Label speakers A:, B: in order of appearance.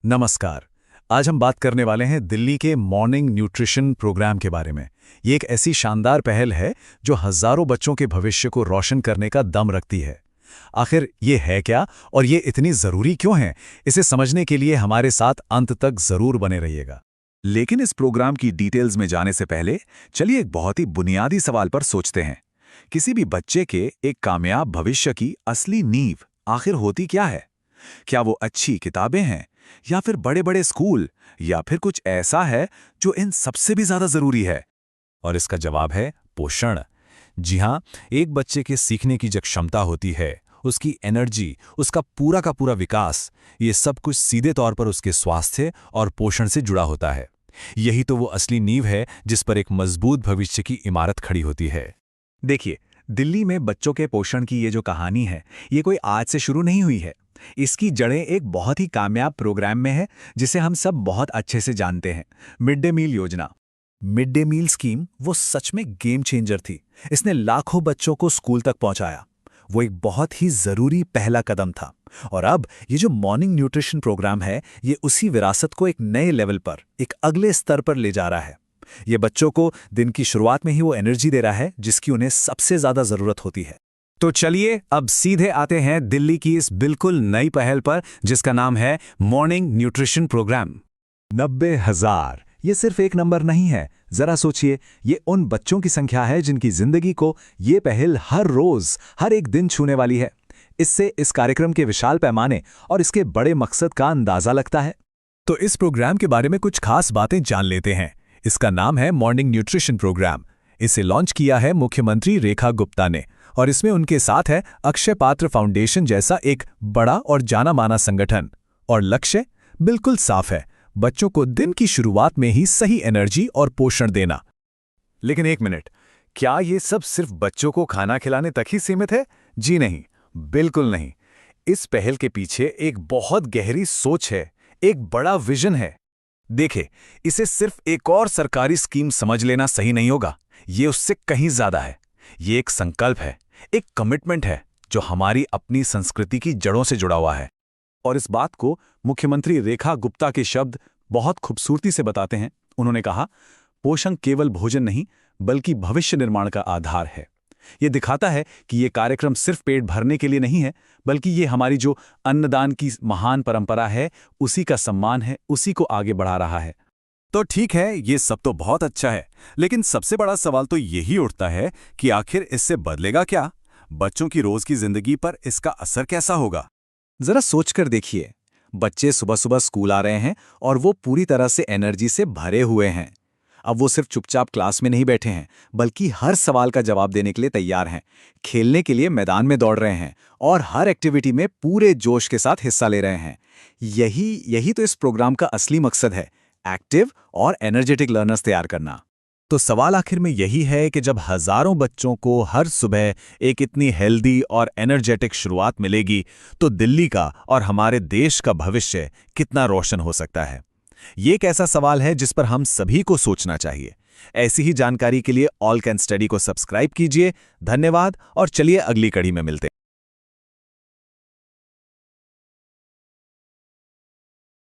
A: नमस्कार। आज हम बात करने वाले हैं दिल्ली के मॉर्निंग न्यूट्रिशन प्रोग्राम के बारे में। ये एक ऐसी शानदार पहल है जो हज़ारों बच्चों के भविष्य को रोशन करने का दम रखती है। आखिर ये है क्या और ये इतनी ज़रूरी क्यों है, इसे समझने के लिए हमारे साथ अंत तक ज़रूर बने रहिएगा।
B: लेकिन इस प्रोग्राम की डिटेल्स में जाने से पहले चलिए एक बहुत ही बुनियादी सवाल पर सोचते हैं। किसी भी बच्चे के एक कामयाब भविष्य की असली नींव आखिर होती क्या है? क्या वो अच्छी किताबें हैं, या फिर बड़े बड़े स्कूल, या फिर कुछ ऐसा है जो इन सबसे भी ज्यादा जरूरी है?
A: और इसका जवाब है पोषण। जी हाँ, एक बच्चे के सीखने की जो क्षमता होती है, उसकी एनर्जी, उसका पूरा का पूरा विकास, ये सब कुछ सीधे तौर पर उसके स्वास्थ्य और पोषण से जुड़ा होता है। यही तो वो असली नींव है जिस पर एक मजबूत भविष्य की इमारत खड़ी होती है।
B: देखिए, दिल्ली में बच्चों के पोषण की ये जो कहानी है, ये कोई आज से शुरू नहीं हुई है। इसकी जड़ें एक बहुत ही कामयाब प्रोग्राम में है, जिसे हम सब बहुत अच्छे से जानते हैं, मिड डे मील योजना। मिड डे मील स्कीम वो सच में गेम चेंजर थी। इसने लाखों बच्चों को स्कूल तक पहुंचाया। वो एक बहुत ही जरूरी पहला कदम था। और अब ये जो मॉर्निंग न्यूट्रिशन प्रोग्राम है, ये उसी विरासत को एक नए लेवल पर, एक अगले स्तर पर ले जा रहा है। ये बच्चों को दिन की शुरुआत में ही वो एनर्जी दे रहा है जिसकी उन्हें सबसे ज्यादा जरूरत होती है।
A: तो चलिए अब सीधे आते हैं दिल्ली की इस बिल्कुल नई पहल पर, जिसका नाम है मॉर्निंग न्यूट्रिशन प्रोग्राम।
B: 90,000 ये सिर्फ एक नंबर नहीं है। जरा सोचिए, ये उन बच्चों की संख्या है जिनकी जिंदगी को ये पहल हर रोज, हर एक दिन छूने वाली है। इससे इस कार्यक्रम के विशाल पैमाने और इसके बड़े मकसद का अंदाजा लगता है।
A: तो इस प्रोग्राम के बारे में कुछ खास बातें जान लेते हैं। इसका नाम है मॉर्निंग न्यूट्रिशन प्रोग्राम। इसे लॉन्च किया है मुख्यमंत्री रेखा गुप्ता ने, और इसमें उनके साथ है अक्षय पात्र फाउंडेशन जैसा एक बड़ा और जाना माना संगठन। और लक्ष्य बिल्कुल साफ है, बच्चों को दिन की शुरुआत में ही सही एनर्जी और पोषण देना।
B: लेकिन एक मिनट, क्या ये सब सिर्फ बच्चों को खाना खिलाने तक ही सीमित है? जी नहीं, बिल्कुल नहीं। इस पहल के पीछे एक बहुत गहरी सोच है, एक बड़ा विजन है।
A: देखे, इसे सिर्फ एक और सरकारी स्कीम समझ लेना सही नहीं होगा। ये उससे कहीं ज्यादा है। ये एक संकल्प है, एक कमिटमेंट है जो हमारी अपनी संस्कृति की जड़ों से जुड़ा हुआ है।
B: और इस बात को मुख्यमंत्री रेखा गुप्ता के शब्द बहुत खूबसूरती से बताते हैं। उन्होंने कहा, पोषण केवल भोजन नहीं बल्कि भविष्य निर्माण का आधार है। ये दिखाता है कि ये कार्यक्रम सिर्फ पेट भरने के लिए नहीं है, बल्कि ये हमारी जो अन्नदान की महान परंपरा है, उसी का सम्मान है, उसी को आगे बढ़ा रहा है।
A: तो ठीक है, ये सब तो बहुत अच्छा है, लेकिन सबसे बड़ा सवाल तो यही उठता है कि आखिर इससे बदलेगा क्या? बच्चों की रोज की जिंदगी पर इसका असर कैसा होगा?
B: जरा सोचकर देखिए, बच्चे सुबह सुबह स्कूल आ रहे हैं और वो पूरी तरह से एनर्जी से भरे हुए हैं। अब वो सिर्फ चुपचाप क्लास में नहीं बैठे हैं, बल्कि हर सवाल का जवाब देने के लिए तैयार हैं, खेलने के लिए मैदान में दौड़ रहे हैं और हर एक्टिविटी में पूरे जोश के साथ हिस्सा ले रहे हैं। यही तो इस प्रोग्राम का असली मकसद है, एक्टिव और एनर्जेटिक लर्नर्स तैयार करना।
A: तो सवाल आखिर में यही है कि जब हजारों बच्चों को हर सुबह एक इतनी हेल्दी और एनर्जेटिक शुरुआत मिलेगी, तो दिल्ली का और हमारे देश का भविष्य कितना रोशन हो सकता है? ये एक ऐसा सवाल है जिस पर हम सभी को सोचना चाहिए। ऐसी ही जानकारी के लिए ऑल कैन स्टडी को सब्सक्राइब कीजिए। धन्यवाद, और चलिए अगली कड़ी में मिलते हैं।